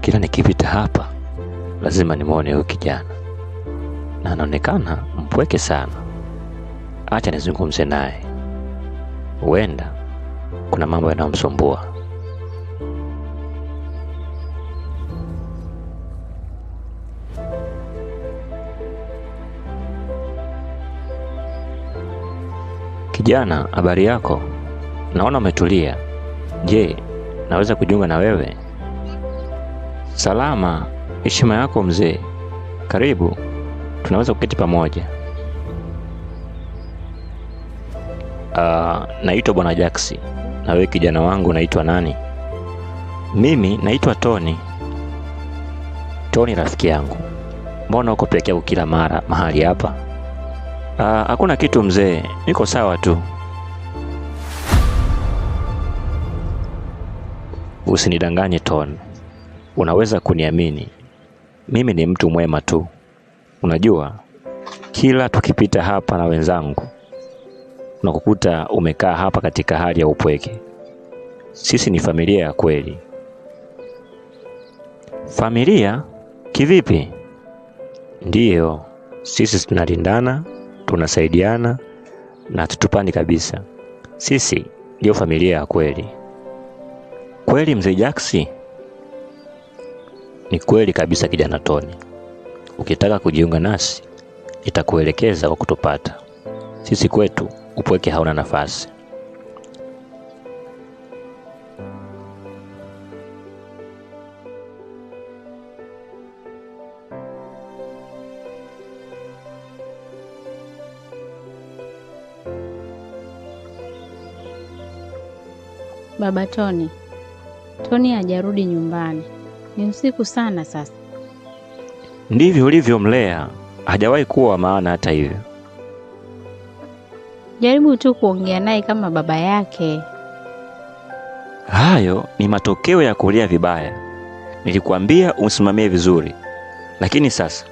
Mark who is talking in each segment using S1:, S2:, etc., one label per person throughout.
S1: Kila nikipita hapa lazima nimuone huyu kijana, na anaonekana mpweke sana. Acha nizungumze naye, huenda kuna mambo yanayomsumbua. Kijana, habari yako? Naona umetulia. Je, naweza kujiunga na wewe? Salama, heshima yako mzee. Karibu, tunaweza kuketi pamoja. Naitwa Bwana Jaksi. Na wewe kijana wangu unaitwa nani? Mimi naitwa Tony. Tony rafiki yangu. Mbona uko peke yako kila mara mahali hapa? Hakuna kitu mzee, niko sawa tu. Usinidanganye Tony. Unaweza kuniamini. Mimi ni mtu mwema tu. Unajua, kila tukipita hapa na wenzangu unakukuta umekaa hapa katika hali ya upweke. Sisi ni familia ya kweli. Familia? Kivipi? Ndiyo, sisi tunalindana, tunasaidiana na tutupani kabisa. Sisi ndio familia ya kweli. Kweli mzee Jaksi? Ni kweli kabisa kijana Tony. Ukitaka kujiunga nasi, nitakuelekeza kwa kutupata. Sisi kwetu upweke hauna nafasi.
S2: Baba Tony. Tony hajarudi nyumbani. Ni usiku sana sasa.
S1: Ndivyo ulivyomlea, hajawahi kuwa maana hata hivyo.
S2: Jaribu tu kuongea naye kama baba yake.
S1: Hayo ni matokeo ya kulea vibaya. Nilikuambia umsimamie vizuri. Lakini sasa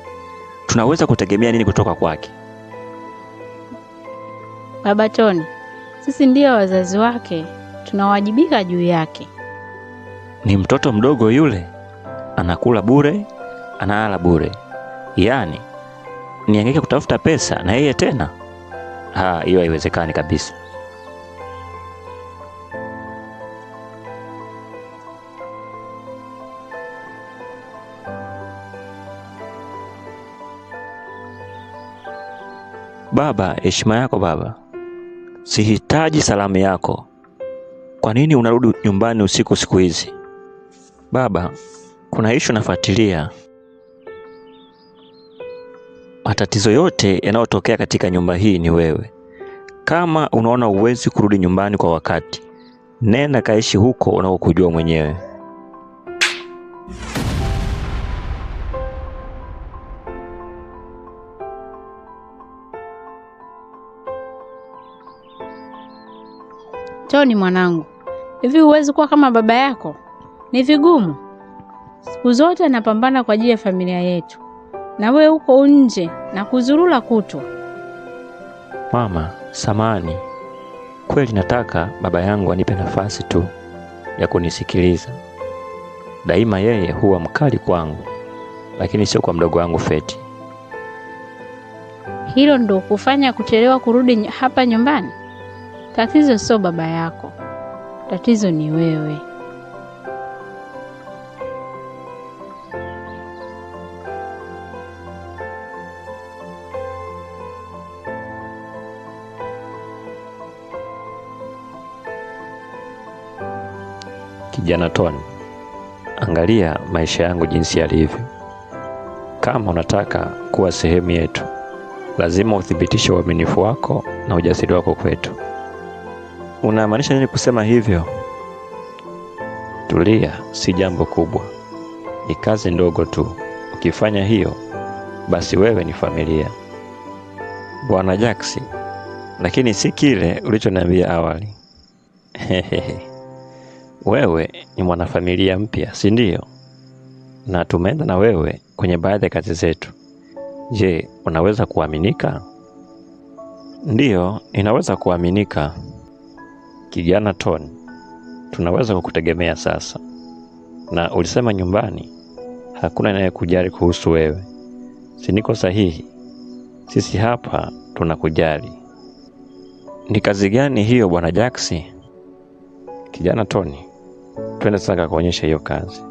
S1: tunaweza kutegemea nini kutoka kwake?
S2: Baba Tony, sisi ndio wazazi wake. Tunawajibika juu yake.
S1: Ni mtoto mdogo yule. Anakula bure, analala bure. Yaani, nihangaike kutafuta pesa na yeye tena? Hiyo haiwezekani kabisa. Baba, heshima yako baba. Sihitaji salamu yako. Kwa nini unarudi nyumbani usiku siku hizi? Baba, kuna issue nafuatilia. Matatizo yote yanayotokea katika nyumba hii ni wewe. Kama unaona uwezi kurudi nyumbani kwa wakati, nenda kaishi huko unakojua mwenyewe.
S2: Tony mwanangu, hivi huwezi kuwa kama baba yako? Ni vigumu. Siku zote anapambana kwa ajili ya familia yetu, na wewe uko nje na kuzurula kutwa.
S1: Mama, samani. Kweli nataka baba yangu anipe nafasi tu ya kunisikiliza. Daima yeye huwa mkali kwangu, lakini sio kwa mdogo wangu Feti.
S2: Hilo ndo kufanya kuchelewa kurudi hapa nyumbani? Tatizo sio baba yako. Tatizo ni wewe.
S1: Kijana Tony, angalia maisha yangu jinsi yalivyo. Kama unataka kuwa sehemu yetu, lazima uthibitishe uaminifu wako na ujasiri wako kwetu. Unamaanisha nini kusema hivyo? Tulia, si jambo kubwa. Ni kazi ndogo tu. Ukifanya hiyo, basi wewe ni familia. Bwana Jaksi, lakini si kile ulichoniambia awali. Wewe ni mwanafamilia mpya, si ndio? Na tumeenda na wewe kwenye baadhi ya kazi zetu. Je, unaweza kuaminika? Ndiyo, inaweza kuaminika. Kijana Tony, tunaweza kukutegemea sasa. Na ulisema nyumbani hakuna anayekujali kuhusu wewe. Si niko sahihi? Sisi hapa tunakujali. Ni kazi gani hiyo Bwana Jaksi? Kijana Tony, twende sasa kuonyesha hiyo kazi.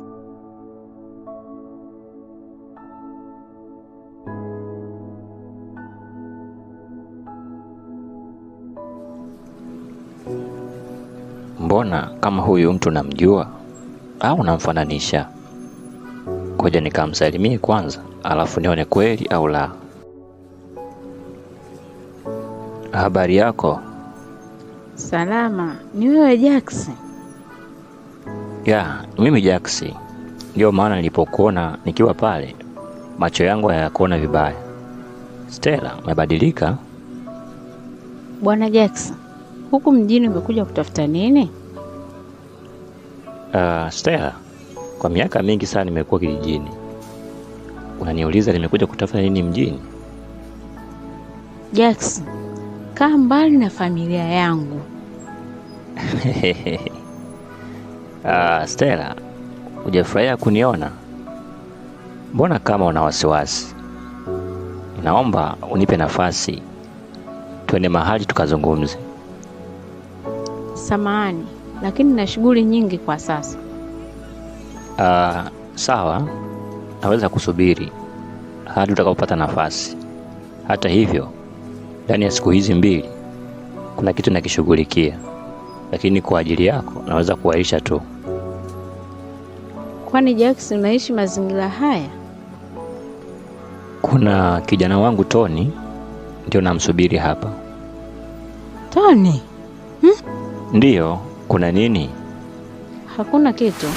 S1: Mbona kama huyu mtu namjua au namfananisha? Ngoja nikamsalimie kwanza, alafu nione kweli au la. Habari yako?
S2: Salama. Ni wewe Jaksi?
S1: Ya, mimi Jaksi. Ndio maana nilipokuona nikiwa pale, macho yangu hayakuona vibaya. Stella, umebadilika?
S2: Bwana Jaksi, huku mjini umekuja kutafuta nini?
S1: Stella, kwa miaka mingi sana nimekuwa kijijini. Unaniuliza nimekuja kutafuta nini mjini?
S2: Jaksi, kaa mbali na familia yangu.
S1: Stella, hujafurahia kuniona? Mbona kama una wasiwasi? Naomba unipe nafasi, twende mahali tukazungumze.
S2: Samahani, lakini na shughuli nyingi kwa sasa.
S1: Sawa, naweza kusubiri hadi utakapopata nafasi. Hata hivyo, ndani ya siku hizi 2 kuna kitu nakishughulikia, lakini kwa ajili yako naweza kuaisha tu.
S2: Kwani Jackson unaishi mazingira haya?
S1: Kuna kijana wangu Tony, ndio namsubiri hapa.
S2: Tony?
S1: Ndiyo, kuna nini?
S2: Hakuna kitu.